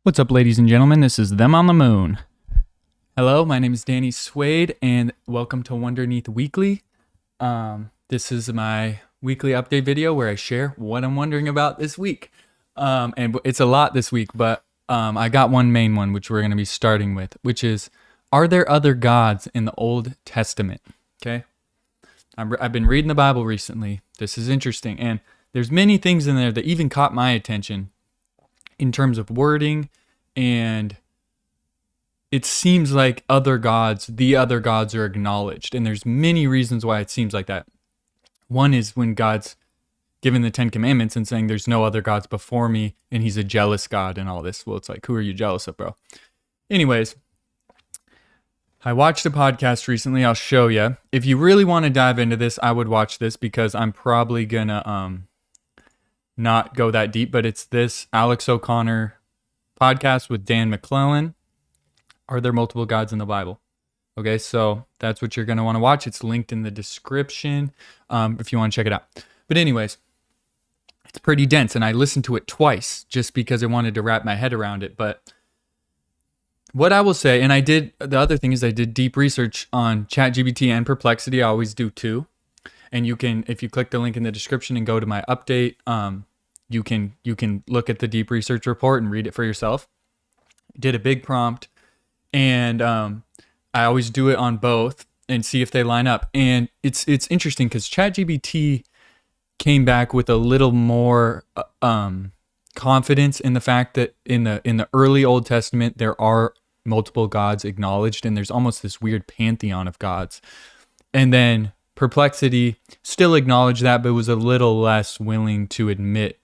What's up, ladies and gentlemen? This is Them on the Moon. Hello, my name is Danny Suede, and welcome to Wonderneath Weekly. This is my weekly update video where I share what I'm wondering about this week. And it's a lot this week, but I got one main one, which we're going to be starting with, which is, are there other gods in the Old Testament? Okay, I've been reading the Bible recently. This is interesting, and there's many things in there that even caught my attention in terms of wording, and it seems like the other gods are acknowledged, and there's many reasons why it seems like that. One is when God's given the 10 Commandments and saying there's no other gods before me, and he's a jealous God and all this. Well, it's like, who are you jealous of, bro? Anyways, I watched a podcast recently. I'll show you. If you really want to dive into this, I would watch this because I'm probably gonna not go that deep, but it's this Alex O'Connor podcast with Dan McClellan. Are there multiple gods in the Bible? Okay, so that's what you're going to want to watch. It's linked in the description if you want to check it out. But anyways, it's pretty dense, and I listened to it twice just because I wanted to wrap my head around it. But what I will say, and the other thing is I did deep research on ChatGPT and Perplexity. I always do too. And you can, if you click the link in the description and go to my update, you can look at the deep research report and read it for yourself. Did a big prompt, and I always do it on both and see if they line up. And it's interesting because ChatGPT came back with a little more confidence in the fact that in the early Old Testament there are multiple gods acknowledged, and there's almost this weird pantheon of gods. And then Perplexity still acknowledged that, but was a little less willing to admit,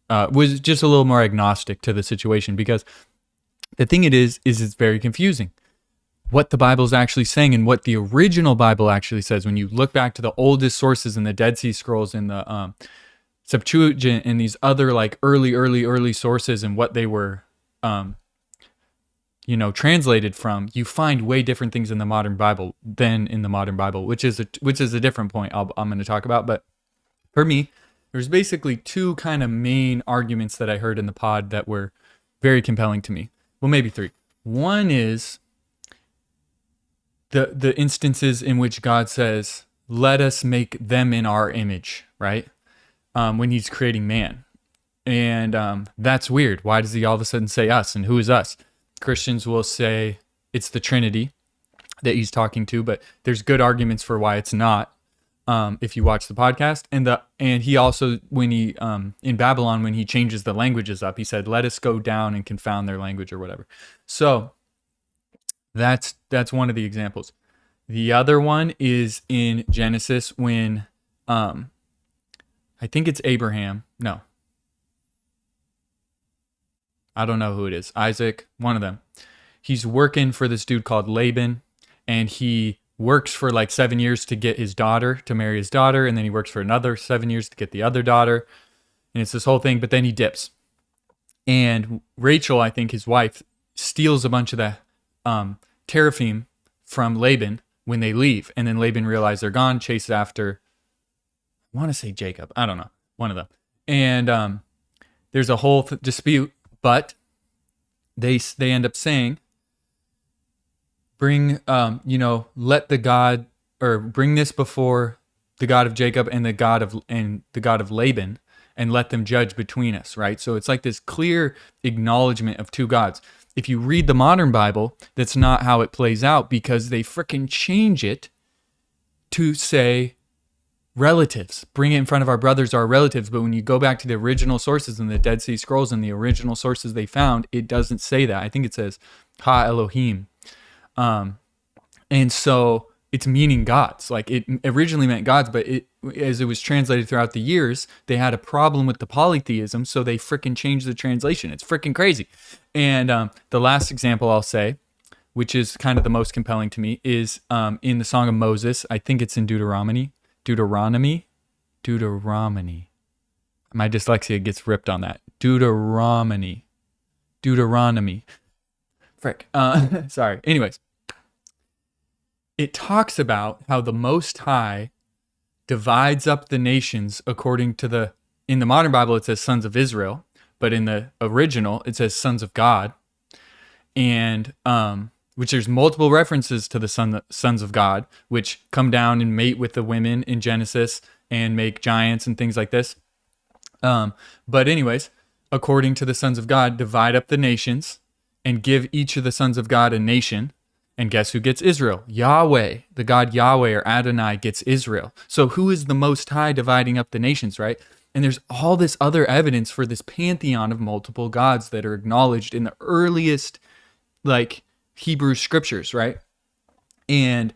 was just a little more agnostic to the situation, because the thing is it's very confusing what the Bible's actually saying and what the original Bible actually says. When you look back to the oldest sources in the Dead Sea Scrolls and the Septuagint and these other like early sources and what they were translated from, you find way different things in the modern Bible than in the modern Bible, which is a different point I'm going to talk about. But for me, there's basically two kind of main arguments that I heard in the pod that were very compelling to me. Well, maybe three. One is the instances in which God says, "Let us make them in our image," right? When He's creating man, and that's weird. Why does He all of a sudden say us? And who is us? Christians will say it's the Trinity that He's talking to, but there's good arguments for why it's not. If you watch the podcast, and He also, when He in Babylon, when He changes the languages up, He said, "Let us go down and confound their language," or whatever. So that's one of the examples. The other one is in Genesis when I think it's Abraham. No, I don't know who it is. Isaac, one of them. He's working for this dude called Laban, and he works for like 7 years to get his daughter, to marry his daughter, and then he works for another 7 years to get the other daughter, and it's this whole thing, but then he dips. And Rachel, I think his wife, steals a bunch of the teraphim from Laban when they leave, and then Laban realizes they're gone, chases after, I want to say Jacob, I don't know, one of them. And there's a whole dispute, but they end up saying, bring, let the God, or bring this before the God of Jacob and the God of Laban, and let them judge between us, right? So it's like this clear acknowledgement of two gods. If you read the modern Bible, that's not how it plays out, because they frickin' change it to say relatives. Bring it in front of our brothers, our relatives. But when you go back to the original sources in the Dead Sea Scrolls and the original sources they found, it doesn't say that. I think it says Ha Elohim. And so it's meaning gods. Like, it originally meant gods, but as it was translated throughout the years, they had a problem with the polytheism, so they frickin' changed the translation. It's frickin' crazy. And the last example I'll say, which is kind of the most compelling to me, is in the Song of Moses. I think it's in Deuteronomy. My dyslexia gets ripped on that. Deuteronomy. Frick. Sorry. Anyways, it talks about how the Most High divides up the nations according to in the modern Bible, it says sons of Israel, but in the original it says sons of God, and which there's multiple references to the sons of God, which come down and mate with the women in Genesis and make giants and things like this. But anyways, according to the sons of God, divide up the nations and give each of the sons of God a nation. And guess who gets Israel? Yahweh, the God Yahweh or Adonai gets Israel. So who is the Most High dividing up the nations, right? And there's all this other evidence for this pantheon of multiple gods that are acknowledged in the earliest, like, Hebrew scriptures, right? And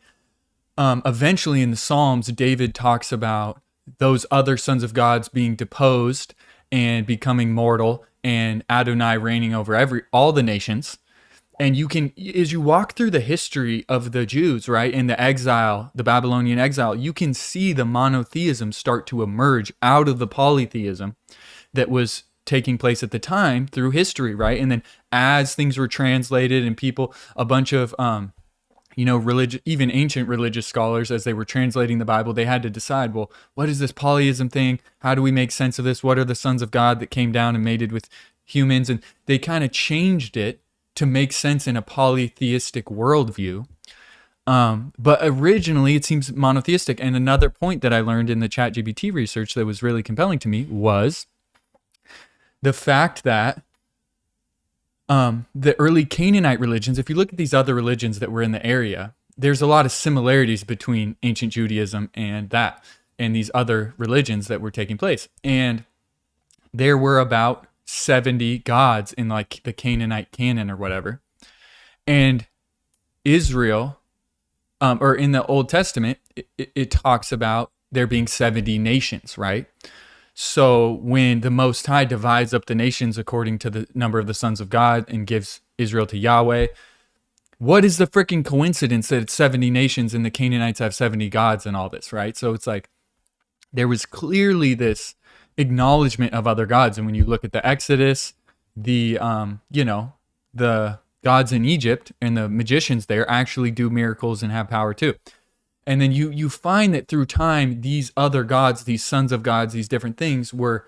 eventually in the Psalms, David talks about those other sons of gods being deposed and becoming mortal, and Adonai reigning over all the nations. And you can, as you walk through the history of the Jews, right, in the exile, the Babylonian exile, you can see the monotheism start to emerge out of the polytheism that was taking place at the time through history, right? And then as things were translated and people, a bunch of, religious, even ancient religious scholars, as they were translating the Bible, they had to decide, well, what is this polyism thing? How do we make sense of this? What are the sons of God that came down and mated with humans? And they kind of changed it to make sense in a polytheistic worldview. But originally it seems monotheistic. And another point that I learned in the ChatGPT research that was really compelling to me was the fact that the early Canaanite religions, if you look at these other religions that were in the area, there's a lot of similarities between ancient Judaism and these other religions that were taking place. And there were about 70 gods in like the Canaanite canon or whatever. And Israel, or in the Old Testament, it talks about there being 70 nations, right? So when the Most High divides up the nations according to the number of the sons of God and gives Israel to Yahweh, what is the freaking coincidence that it's 70 nations and the Canaanites have 70 gods and all this, right? So it's like there was clearly this acknowledgement of other gods. And when you look at the Exodus, the gods in Egypt and the magicians there actually do miracles and have power too. And then you find that through time, these other gods, these sons of gods, these different things were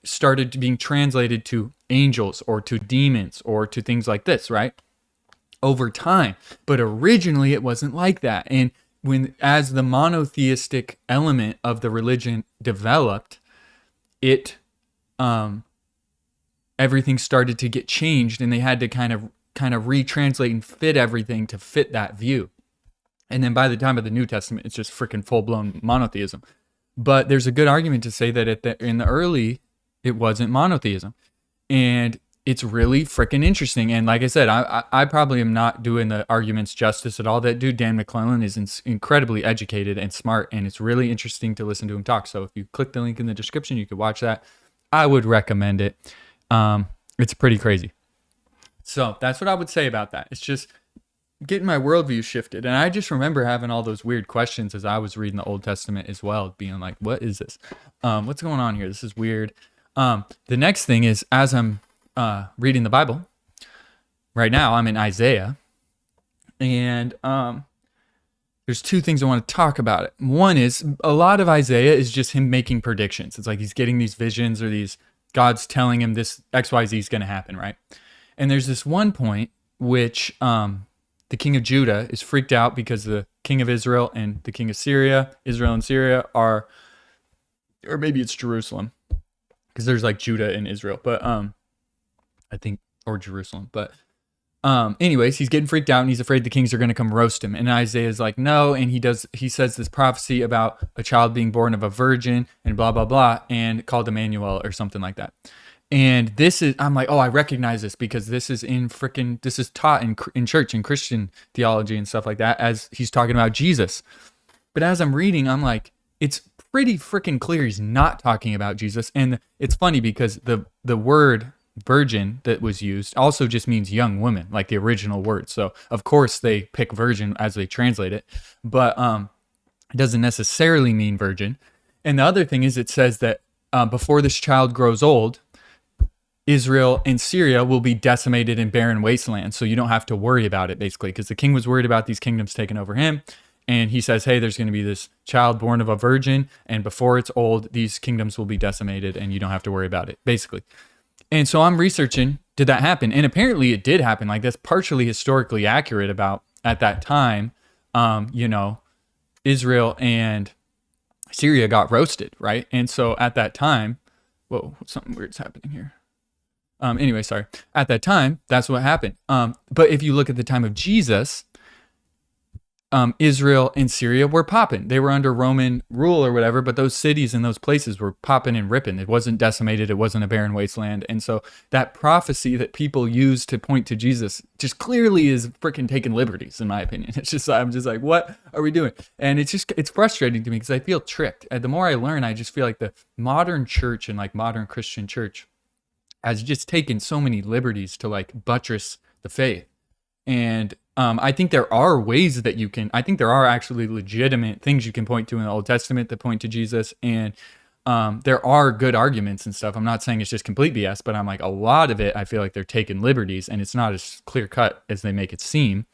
started being translated to angels or to demons or to things like this, right? Over time. But originally it wasn't like that. And as the monotheistic element of the religion developed, everything started to get changed, and they had to kind of retranslate and fit everything to fit that view. And then by the time of the New Testament, it's just freaking full-blown monotheism. But there's a good argument to say that in the early, it wasn't monotheism. And it's really freaking interesting. And like I said, I probably am not doing the arguments justice at all. That dude, Dan McClellan, is incredibly educated and smart, and it's really interesting to listen to him talk. So if you click the link in the description, you could watch that. I would recommend it. It's pretty crazy. So that's what I would say about that. It's just getting my worldview shifted. And I just remember having all those weird questions as I was reading the Old Testament as well, being like, what is this? What's going on here? This is weird. The next thing is, as I'm reading the Bible right now, I'm in Isaiah, and there's two things I want to talk about it. One is, a lot of Isaiah is just him making predictions. It's like he's getting these visions, or these God's telling him this XYZ is going to happen, right? And there's this one point which the king of Judah is freaked out because the king of Israel and the king of Syria, Israel and Syria are, or maybe it's Jerusalem, because there's like Judah and Israel, but I think, or Jerusalem. But anyways, he's getting freaked out and he's afraid the kings are going to come roast him. And Isaiah's like, no. And he says this prophecy about a child being born of a virgin and blah, blah, blah, and called Emmanuel or something like that. And I'm like, oh, I recognize this because this is taught in church, in Christian theology and stuff like that, as he's talking about Jesus. But as I'm reading, I'm like, it's pretty freaking clear he's not talking about Jesus. And it's funny because the word virgin that was used also just means young woman, like the original word. So of course they pick virgin as they translate it, but it doesn't necessarily mean virgin. And the other thing is, it says that before this child grows old, Israel and Syria will be decimated in barren wasteland. So you don't have to worry about it, basically, because the king was worried about these kingdoms taking over him. And he says, hey, there's going to be this child born of a virgin, and before it's old, these kingdoms will be decimated, and you don't have to worry about it, basically. And so I'm researching, did that happen? And apparently it did happen. Like, that's partially historically accurate about at that time. Israel and Syria got roasted, right? And so at that time, whoa, something weird's happening here. Anyway, sorry. At that time, that's what happened. But if you look at the time of Jesus, Israel and Syria were popping. They were under Roman rule or whatever, but those cities and those places were popping and ripping. It wasn't decimated. It wasn't a barren wasteland. And so that prophecy that people use to point to Jesus just clearly is freaking taking liberties, in my opinion. I'm just like, what are we doing? And it's frustrating to me because I feel tricked. And the more I learn, I just feel like the modern church and like modern Christian church has just taken so many liberties to like buttress the faith. And I think there are ways that I think there are actually legitimate things you can point to in the Old Testament that point to Jesus. And there are good arguments and stuff. I'm not saying it's just complete BS, but I'm like, a lot of it, I feel like they're taking liberties and it's not as clear cut as they make it seem.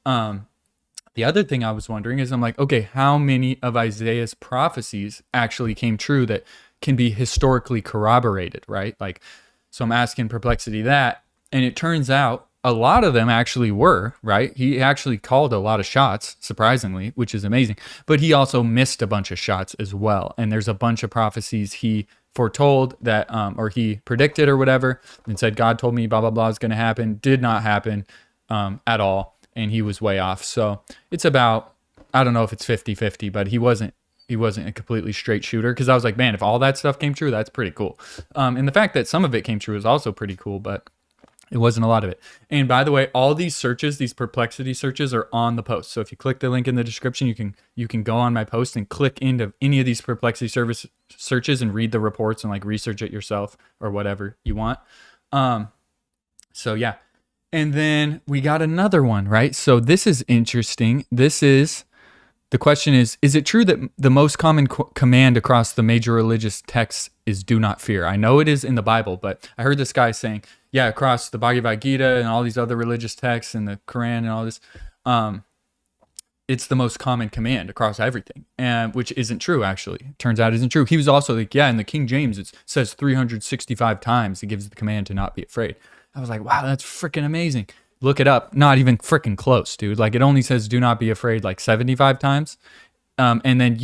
The other thing I was wondering is, I'm like, okay, how many of Isaiah's prophecies actually came true that can be historically corroborated, right? Like, so I'm asking Perplexity that, and it turns out a lot of them actually were, right? He actually called a lot of shots, surprisingly, which is amazing. But he also missed a bunch of shots as well. And there's a bunch of prophecies he foretold that, or he predicted or whatever, and said, God told me blah, blah, blah is going to happen. Did not happen at all. And he was way off. So it's about, I don't know if it's 50-50, but he wasn't a completely straight shooter. Because I was like, man, if all that stuff came true, that's pretty cool. And the fact that some of it came true is also pretty cool, but it wasn't a lot of it. And by the way, all these searches, these Perplexity searches, are on the post. So if you click the link in the description, you can go on my post and click into any of these Perplexity service searches and read the reports and like research it yourself or whatever you want. So yeah. And then we got another one, right? So this is interesting. The question is it true that the most common command across the major religious texts is do not fear? I know it is in the Bible, but I heard this guy saying, yeah, across the Bhagavad Gita and all these other religious texts and the Quran and all this, it's the most common command across everything, and which isn't true, actually. Turns out isn't true. He was also like, yeah, in the King James, it says 365 times it gives the command to not be afraid. I was like, wow, that's freaking amazing. Look it up. Not even freaking close, dude. Like, it only says do not be afraid like 75 times. And then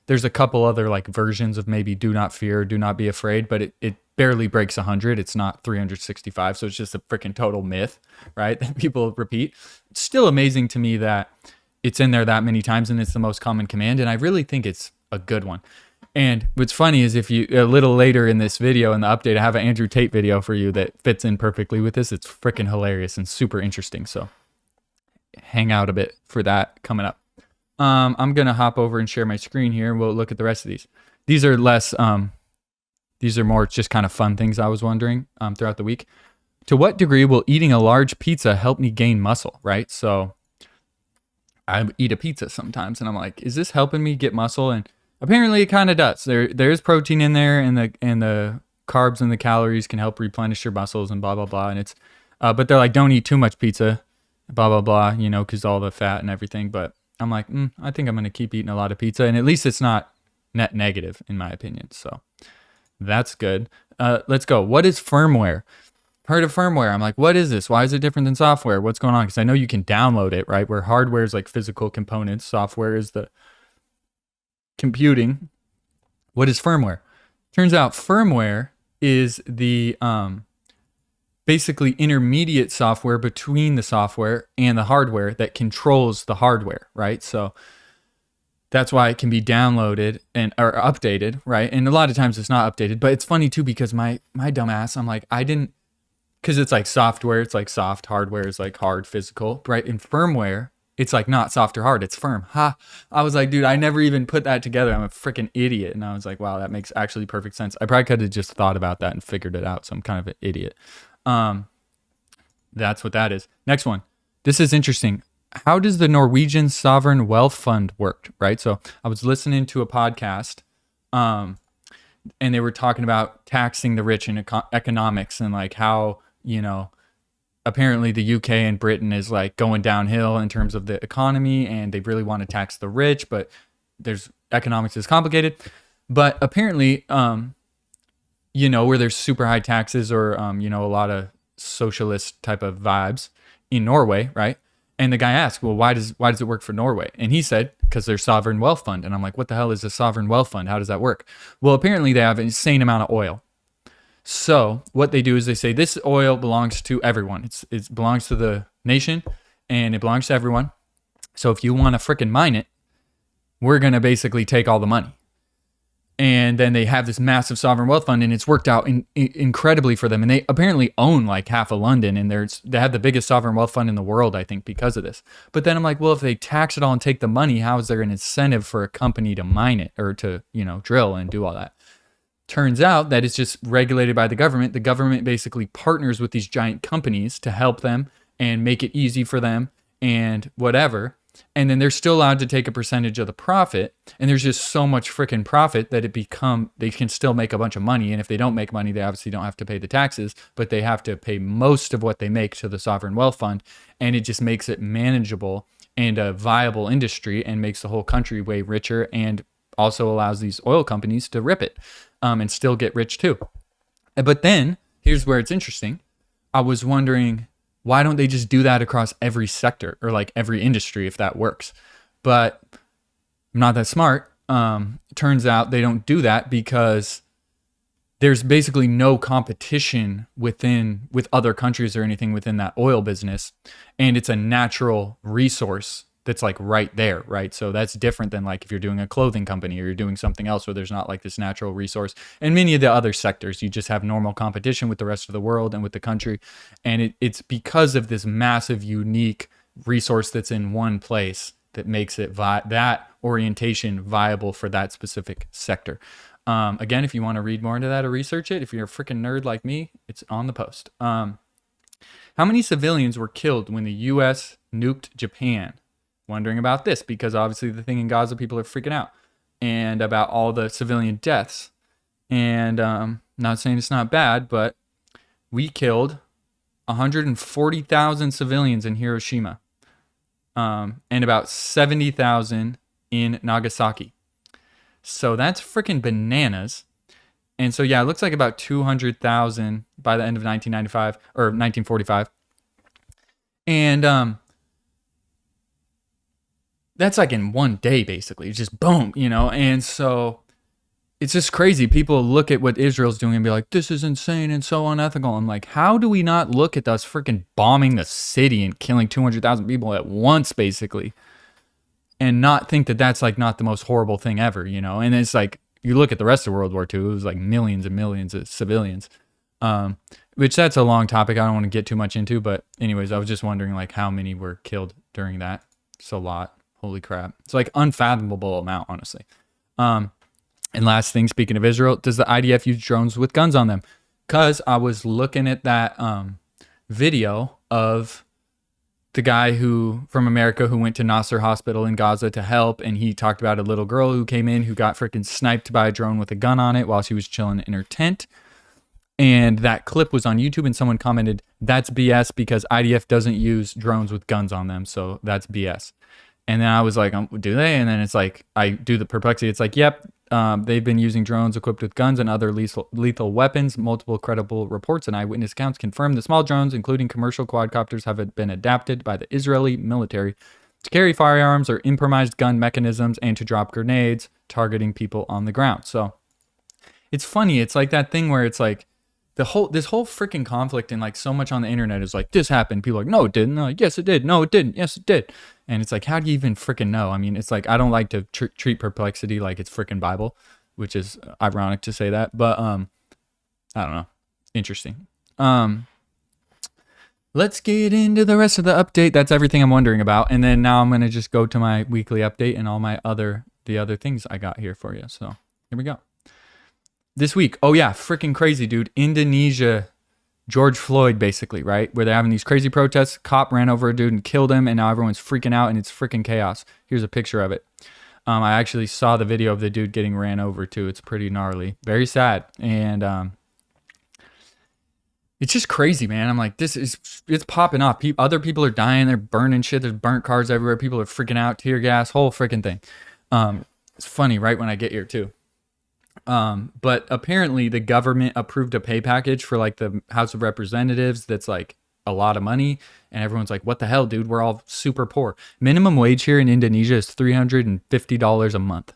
there's a couple other like versions of maybe do not fear, do not be afraid, but it barely breaks 100. It's not 365. So it's just a freaking total myth, right? That people repeat. It's still amazing to me that it's in there that many times and it's the most common command. And I really think it's a good one. And what's funny is if you, a little later in this video, in the update, I have an Andrew Tate video for you that fits in perfectly with this. It's freaking hilarious and super interesting. So hang out a bit for that coming up. I'm going to hop over and share my screen here. And we'll look at the rest of these. These are less, these are more just kind of fun things I was wondering throughout the week. To what degree will eating a large pizza help me gain muscle, right? So I eat a pizza sometimes and I'm like, is this helping me get muscle? And apparently it kind of does. There's protein in there, and the carbs and the calories can help replenish your muscles and blah, blah, blah. And it's, but they're like, don't eat too much pizza, blah, blah, blah, you know, because all the fat and everything. But I'm like, I think I'm going to keep eating a lot of pizza. And at least it's not net negative in my opinion. So that's good. Let's go. What is firmware? Heard of firmware. I'm like, what is this? Why is it different than software? What's going on? Because I know you can download it, right? Where hardware is like physical components. Software is the computing. What is firmware? Turns out firmware is the basically intermediate software between the software and the hardware that controls the hardware, right? So that's why it can be downloaded or updated, right? And a lot of times it's not updated, but it's funny too because my dumb ass, I'm like, because it's like software, it's like soft, hardware is like hard, physical, right? In firmware, it's like not soft or hard, it's firm. I was like, dude, I never even put that together. I'm a freaking idiot. And I was like, wow, that makes actually perfect sense. I probably could have just thought about that and figured it out. So I'm kind of an idiot. That's what that is. Next one. This is interesting. How does the Norwegian Sovereign Wealth Fund work, right? So I was listening to a podcast, and they were talking about taxing the rich in economics and like how, you know, apparently the UK and Britain is like going downhill in terms of the economy and they really want to tax the rich, but economics is complicated. But apparently, where there's super high taxes or, a lot of socialist type of vibes in Norway, right? And the guy asked, well, why does it work for Norway? And he said, because there's sovereign wealth fund. And I'm like, what the hell is a sovereign wealth fund? How does that work? Well, apparently they have an insane amount of oil. So what they do is they say this oil belongs to everyone. It belongs to the nation and it belongs to everyone. So if you want to freaking mine it, we're going to basically take all the money. And then they have this massive sovereign wealth fund, and it's worked out incredibly for them. And they apparently own like half of London, and they have the biggest sovereign wealth fund in the world, I think, because of this. But then I'm like, well, if they tax it all and take the money, how is there an incentive for a company to mine it or to, drill and do all that? Turns out that it's just regulated by the government. The government basically partners with these giant companies to help them and make it easy for them and whatever. And then they're still allowed to take a percentage of the profit. And there's just so much freaking profit that they can still make a bunch of money. And if they don't make money, they obviously don't have to pay the taxes, but they have to pay most of what they make to the sovereign wealth fund. And it just makes it manageable and a viable industry and makes the whole country way richer, and also allows these oil companies to rip it and still get rich too. But then here's where it's interesting. I was wondering, why don't they just do that across every sector or like every industry if that works? But I'm not that smart. Turns out they don't do that because there's basically no competition with other countries or anything within that oil business. And it's a natural resource that's like right there, right? So that's different than like if you're doing a clothing company or you're doing something else where there's not like this natural resource. And many of the other sectors, you just have normal competition with the rest of the world and with the country. And it's because of this massive, unique resource that's in one place that makes it that orientation viable for that specific sector. Again, if you want to read more into that or research it, if you're a freaking nerd like me, it's on the post. How many civilians were killed when the U.S. nuked Japan? Wondering about this because obviously the thing in Gaza, people are freaking out and about all the civilian deaths. And not saying it's not bad, but we killed 140,000 civilians in Hiroshima and about 70,000 in Nagasaki. So that's freaking bananas. And so, yeah, it looks like about 200,000 by the end of 1995 or 1945. And that's like in one day, basically. It's just boom, And so it's just crazy. People look at what Israel's doing and be like, this is insane and so unethical. I'm like, how do we not look at us freaking bombing the city and killing 200,000 people at once, basically, and not think that that's like not the most horrible thing ever, And it's like, you look at the rest of World War II, it was like millions and millions of civilians, which that's a long topic. I don't want to get too much into, but anyways, I was just wondering like how many were killed during that. It's a lot. Holy crap. It's like unfathomable amount, honestly. And last thing, speaking of Israel, does the IDF use drones with guns on them? Because I was looking at that video of the guy from America who went to Nasser Hospital in Gaza to help. And he talked about a little girl who came in who got freaking sniped by a drone with a gun on it while she was chilling in her tent. And that clip was on YouTube and someone commented, that's BS because IDF doesn't use drones with guns on them. So that's BS. And then I was like, do they? And then it's like, I do the perplexity. It's like, yep, they've been using drones equipped with guns and other lethal weapons. Multiple credible reports and eyewitness accounts confirm that small drones, including commercial quadcopters, have been adapted by the Israeli military to carry firearms or improvised gun mechanisms and to drop grenades targeting people on the ground. So it's funny. It's like that thing where it's like, this whole freaking conflict and like so much on the internet is like, this happened. People are like, no, it didn't. No, yes, it did. No, it didn't. Yes, it did. And it's like, how do you even freaking know? I mean, it's like, I don't like to treat perplexity like it's freaking Bible, which is ironic to say that. But I don't know. Interesting. Let's get into the rest of the update. That's everything I'm wondering about. And then now I'm going to just go to my weekly update and all the other things I got here for you. So here we go. This week, oh yeah, freaking crazy, dude. Indonesia, George Floyd, basically, right? Where they're having these crazy protests. Cop ran over a dude and killed him, and now everyone's freaking out, and it's freaking chaos. Here's a picture of it. I actually saw the video of the dude getting ran over, too. It's pretty gnarly. Very sad. And it's just crazy, man. I'm like, it's popping off. Other people are dying. They're burning shit. There's burnt cars everywhere. People are freaking out. Tear gas, whole freaking thing. It's funny, right when I get here, too. But apparently the government approved a pay package for like the House of Representatives that's like a lot of money, and everyone's like, what the hell, dude, we're all super poor. Minimum wage here in Indonesia is $350 a month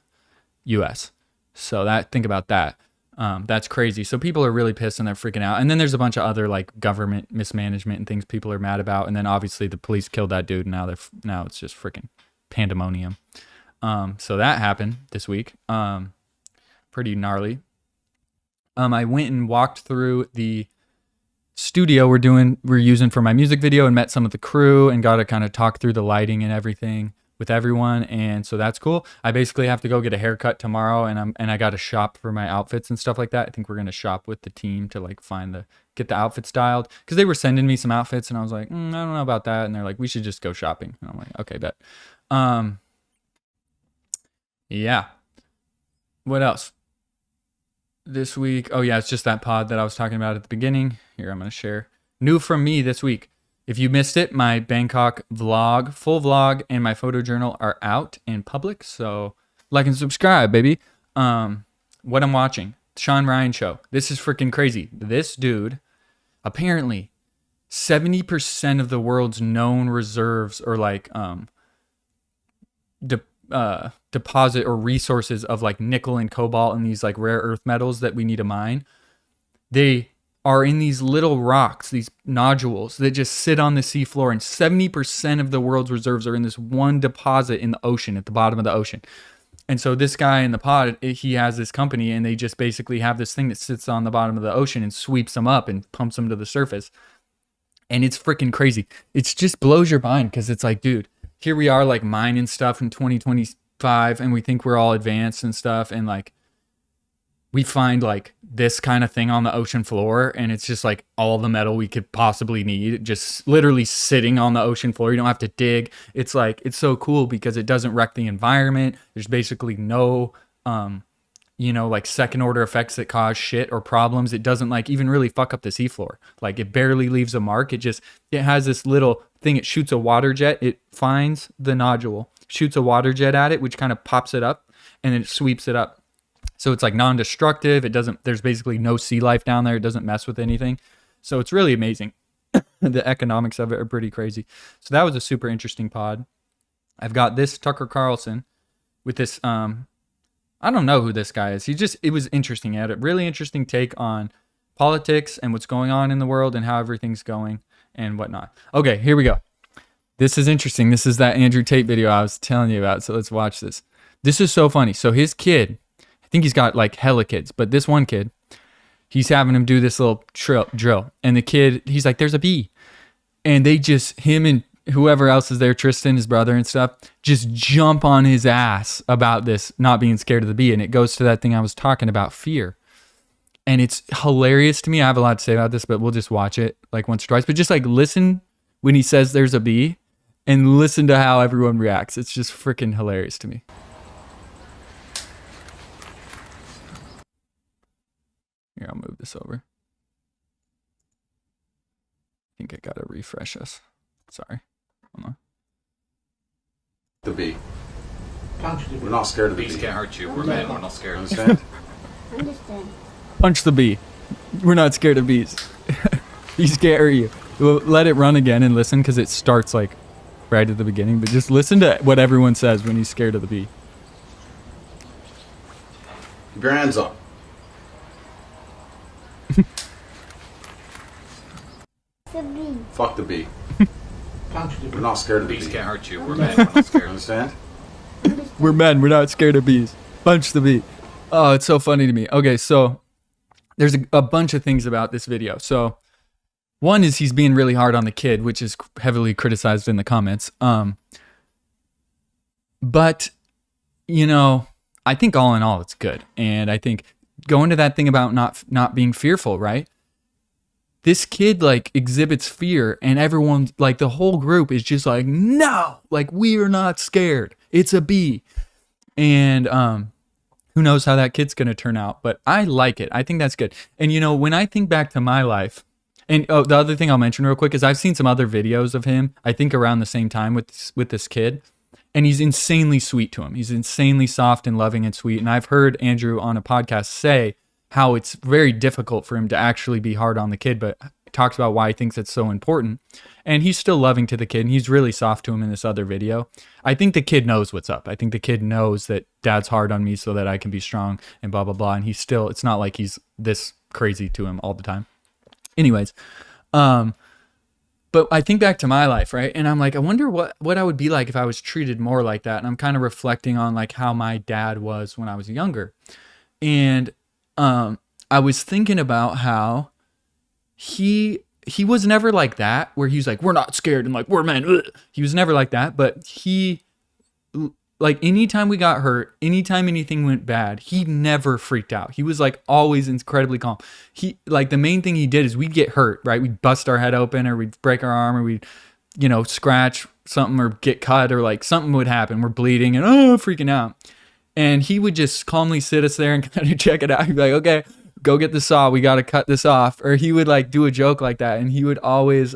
US. So think about that. That's crazy. So people are really pissed and they're freaking out. And then there's a bunch of other like government mismanagement and things people are mad about. And then obviously the police killed that dude, and now it's just freaking pandemonium. So that happened this week. Pretty gnarly. I went and walked through the studio we're using for my music video and met some of the crew and got to kind of talk through the lighting and everything with everyone, and so that's cool. I basically have to go get a haircut tomorrow, and I got to shop for my outfits and stuff like that. I think we're gonna shop with the team to like get the outfit styled, because they were sending me some outfits and I was like, I don't know about that, and they're like, we should just go shopping, and I'm like, okay, bet. Yeah. What else? This week, oh yeah, it's just that pod that I was talking about at the beginning. Here, I'm going to share. New from me this week. If you missed it, my Bangkok vlog, full vlog, and my photo journal are out in public. So like and subscribe, baby. What I'm watching, Sean Ryan show. This is freaking crazy. This dude, apparently 70% of the world's known reserves or like deposit or resources of like nickel and cobalt and these like rare earth metals that we need to mine, they are in these little rocks, these nodules that just sit on the seafloor, and 70% of the world's reserves are in this one deposit in the ocean, at the bottom of the ocean. And so this guy in the pod, he has this company, and they just basically have this thing that sits on the bottom of the ocean and sweeps them up and pumps them to the surface. And it's freaking crazy. It just blows your mind, because it's like, dude, here we are like mining stuff in 2025, and we think we're all advanced and stuff, and like we find like this kind of thing on the ocean floor, and it's just like all the metal we could possibly need, just literally sitting on the ocean floor. You don't have to dig. It's like, it's so cool because it doesn't wreck the environment. There's basically no like second order effects that cause shit or problems. It doesn't like even really fuck up the seafloor. Like it barely leaves a mark. It has this little thing. It shoots a water jet. It finds the nodule, shoots a water jet at it, which kind of pops it up, and then it sweeps it up. So it's like non-destructive. There's basically no sea life down there. It doesn't mess with anything. So it's really amazing. The economics of it are pretty crazy. So that was a super interesting pod. I've got this Tucker Carlson with this, I don't know who this guy is. It was interesting. He had a really interesting take on politics and what's going on in the world and how everything's going and whatnot. Okay, here we go. This is interesting. This is that Andrew Tate video I was telling you about. So let's watch this. This is so funny. So his kid, I think he's got like hella kids, but this one kid, he's having him do this little drill. And the kid, he's like, there's a bee. And they just, him and whoever else is there, Tristan, his brother and stuff, just jump on his ass about this, not being scared of the bee. And it goes to that thing I was talking about, fear. And it's hilarious to me. I have a lot to say about this, but we'll just watch it like once or twice. But just like listen when he says there's a bee and listen to how everyone reacts. It's just freaking hilarious to me. Here, I'll move this over. I think I gotta refresh us. Sorry. Hold on. The bee. We're not scared of the bee. Bees can't hurt you. We're men. We're not scared. Understand? Understand. Punch the bee. We're not scared of bees. Bees can't hurt you. We'll let it run again and listen, because it starts like right at the beginning. But just listen to what everyone says when he's scared of the bee. Keep your hands up. The bee. Fuck the bee. We're not scared of the Bees bee. can't hurt you. We're men. We're not scared. Understand? We're men. We're not scared of bees. Punch the bee. Oh, it's so funny to me. Okay, so there's a bunch of things about this video. So one is he's being really hard on the kid, which is heavily criticized in the comments. But, I think all in all, it's good. And I think going to that thing about not being fearful, right? This kid like exhibits fear, and everyone, like the whole group is just like, no, like we are not scared. It's a bee. And who knows how that kid's going to turn out, but I like it. I think that's good. And when I think back to my life, and the other thing I'll mention real quick is I've seen some other videos of him, I think around the same time with this kid. And he's insanely sweet to him. He's insanely soft and loving and sweet. And I've heard Andrew on a podcast say how it's very difficult for him to actually be hard on the kid, but talks about why he thinks it's so important. And he's still loving to the kid, and he's really soft to him in this other video. I think the kid knows what's up. I think the kid knows that dad's hard on me so that I can be strong and blah, blah, blah. And he's still, it's not like he's this crazy to him all the time. Anyways, but I think back to my life, right? And I'm like, I wonder what I would be like if I was treated more like that. And I'm kind of reflecting on like how my dad was when I was younger. And I was thinking about how he was never like that, where he's like, we're not scared and like, we're men. Ugh. He was never like that. But he, like, anytime we got hurt, anytime anything went bad, he never freaked out. He was like always incredibly calm. He, like, the main thing he did is we'd get hurt, right? We'd bust our head open, or we'd break our arm, or we'd, you know, scratch something or get cut, or like something would happen. We're bleeding and freaking out. And he would just calmly sit us there and kind of check it out. He'd be like, okay, go get the saw. We got to cut this off. Or he would like do a joke like that. And he would always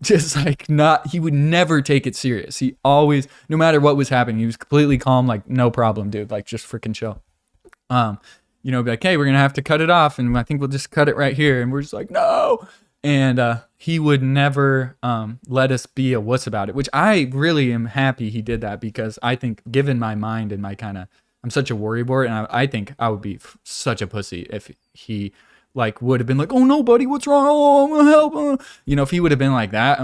just like he would never take it serious. He always, no matter what was happening, he was completely calm. Like, no problem, dude. Like, just freaking chill. You know, be like, hey, we're going to have to cut it off. And I think we'll just cut it right here. And we're just like, no. And he would never let us be a wuss about it, which I really am happy he did that, because I think, given my mind and my kind of, I'm such a worrywart, and I think I would be such a pussy if he like would have been like, oh no, buddy, what's wrong? Oh, I'm gonna help. You know, if he would have been like that.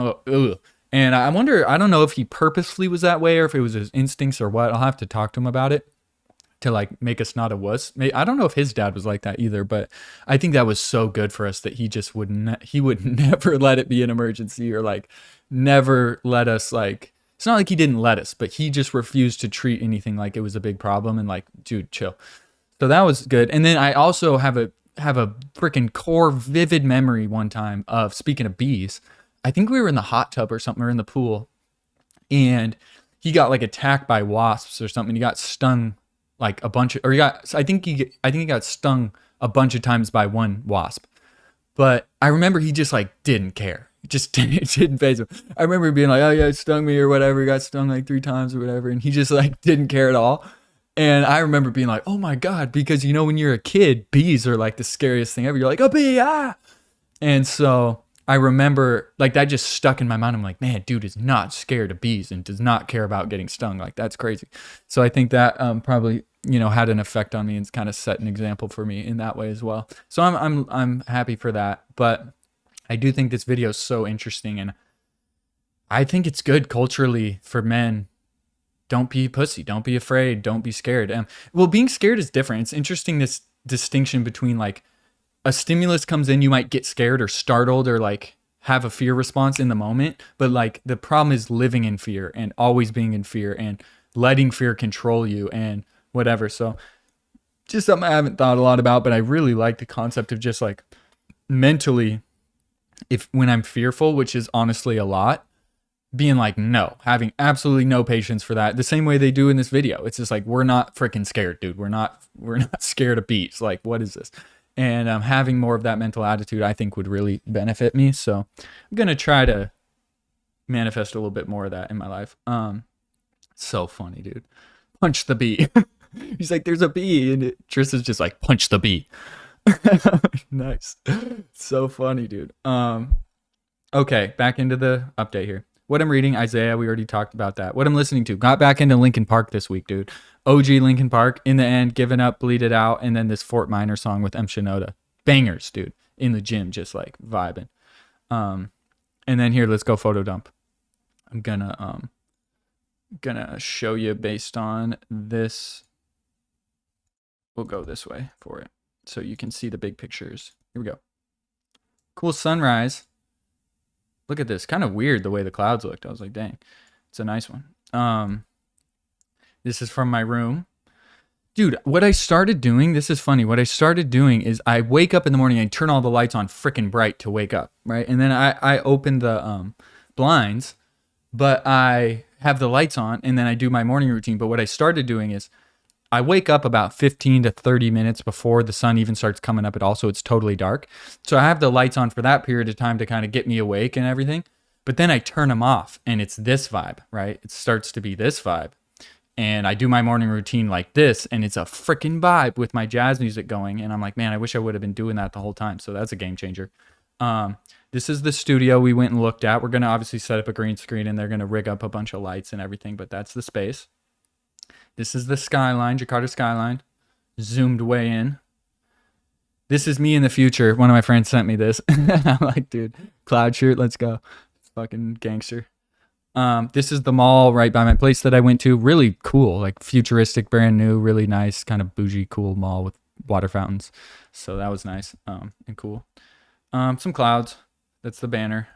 And I wonder, I don't know if he purposefully was that way or if it was his instincts or what. I'll have to talk to him about it to like make us not a wuss. I don't know if his dad was like that either, but I think that was so good for us that he just would never let it be an emergency, or like never let us like, it's not like he didn't let us, but he just refused to treat anything like it was a big problem, and like, dude, chill. So that was good. And then I also have a freaking core vivid memory one time of, speaking of bees, I think we were in the hot tub or something, or in the pool, and he got like attacked by wasps or something. He got stung like a bunch of, or I think he got stung a bunch of times by one wasp. But I remember he just like didn't care. It just didn't faze him. I remember being like, oh yeah, it stung me or whatever. He got stung like 3 times or whatever. And he just like didn't care at all. And I remember being like, oh my God, because you know, when you're a kid, bees are like the scariest thing ever. You're like, a bee, ah. And so I remember like that just stuck in my mind. I'm like, man, dude is not scared of bees and does not care about getting stung. Like, that's crazy. So I think that probably, you know, had an effect on me and kind of set an example for me in that way as well. So I'm happy for that. But I do think this video is so interesting, and I think it's good culturally for men. Don't be a pussy. Don't be afraid. Don't be scared. Well, being scared is different. It's interesting, this distinction between like a stimulus comes in, you might get scared or startled or like have a fear response in the moment. But like the problem is living in fear and always being in fear and letting fear control you and whatever. So just something I haven't thought a lot about, but I really like the concept of just like mentally, when I'm fearful, which is honestly a lot, being like, no, having absolutely no patience for that. The same way they do in this video. It's just like, we're not freaking scared, dude. We're not scared of bees. Like, what is this? And having more of that mental attitude, I think, would really benefit me. So I'm going to try to manifest a little bit more of that in my life. So funny, dude. Punch the bee. He's like, there's a bee. And Tristan's just like, punch the bee. Nice. So funny, dude. Okay, back into the update here. What I'm reading, Isaiah, we already talked about that. What I'm listening to, got back into Linkin Park this week, dude. OG Linkin Park, In the End, Giving Up, Bleed It Out, and then this Fort Minor song with M. Shinoda. Bangers, dude. In the gym, just like vibing. And then here, let's go photo dump. I'm gonna show you based on this. We'll go this way for it, so you can see the big pictures. Here we go. Cool sunrise. Look at this. Kind of weird the way the clouds looked. I was like, dang, it's a nice one. This is from my room. Dude, what I started doing, this is funny. What I started doing is I wake up in the morning and turn all the lights on freaking bright to wake up, right? And then I open the blinds, but I have the lights on, and then I do my morning routine. But what I started doing is I wake up about 15 to 30 minutes before the sun even starts coming up at all, so it's totally dark. So I have the lights on for that period of time to kind of get me awake and everything. But then I turn them off and it's this vibe, right? It starts to be this vibe. And I do my morning routine like this, and it's a freaking vibe with my jazz music going. And I'm like, man, I wish I would have been doing that the whole time. So that's a game changer. This is the studio we went and looked at. We're going to obviously set up a green screen, and they're going to rig up a bunch of lights and everything, but that's the space. This is the skyline, Jakarta skyline, zoomed way in. This is me in the future. One of my friends sent me this. I'm like, dude, cloud shirt, let's go. It's fucking gangster. This is the mall right by my place that I went to. Really cool, like futuristic, brand new, really nice, kind of bougie, cool mall with water fountains. So that was nice and cool. Some clouds. That's the banner.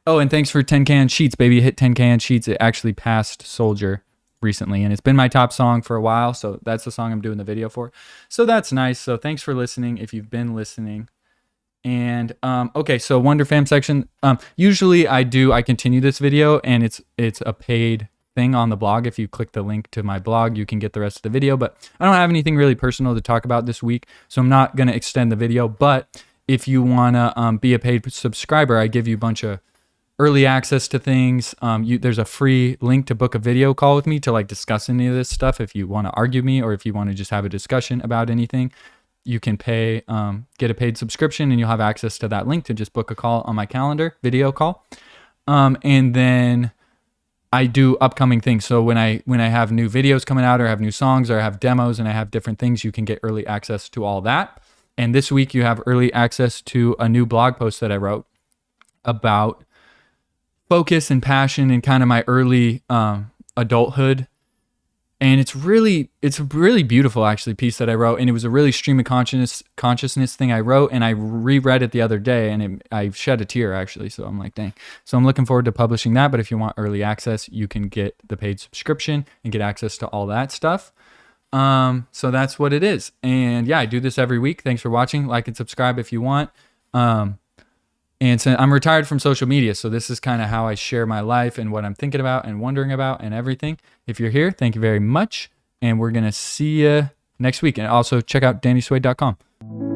Oh, and thanks for 10K on Sheets, baby. Hit 10K on Sheets. It actually passed Soldier recently, and it's been my top song for a while. So that's the song I'm doing the video for. So that's nice. So thanks for listening if you've been listening. And okay, so Wonder Fam section. Usually I continue this video, and it's a paid thing on the blog. If you click the link to my blog, you can get the rest of the video. But I don't have anything really personal to talk about this week, so I'm not gonna extend the video. But if you wanna be a paid subscriber, I give you a bunch of early access to things. There's a free link to book a video call with me to like discuss any of this stuff. If you want to argue me, or if you want to just have a discussion about anything, you can pay, get a paid subscription, and you'll have access to that link to just book a call on my calendar, video call. And then I do upcoming things. So when I have new videos coming out, or have new songs, or I have demos, and I have different things, you can get early access to all that. And this week you have early access to a new blog post that I wrote about focus and passion and kind of my early adulthood. And it's a really beautiful actually piece that I wrote, and it was a really stream of consciousness thing I wrote, and I reread it the other day, and I shed a tear actually. So I'm like, dang. So I'm looking forward to publishing that. But if you want early access, you can get the paid subscription and get access to all that stuff. So that's what it is. And yeah, I do this every week. Thanks for watching. Like and subscribe if you want. And so I'm retired from social media, so this is kind of how I share my life and what I'm thinking about and wondering about and everything. If you're here, thank you very much, and we're going to see you next week. And also check out DannySuede.com.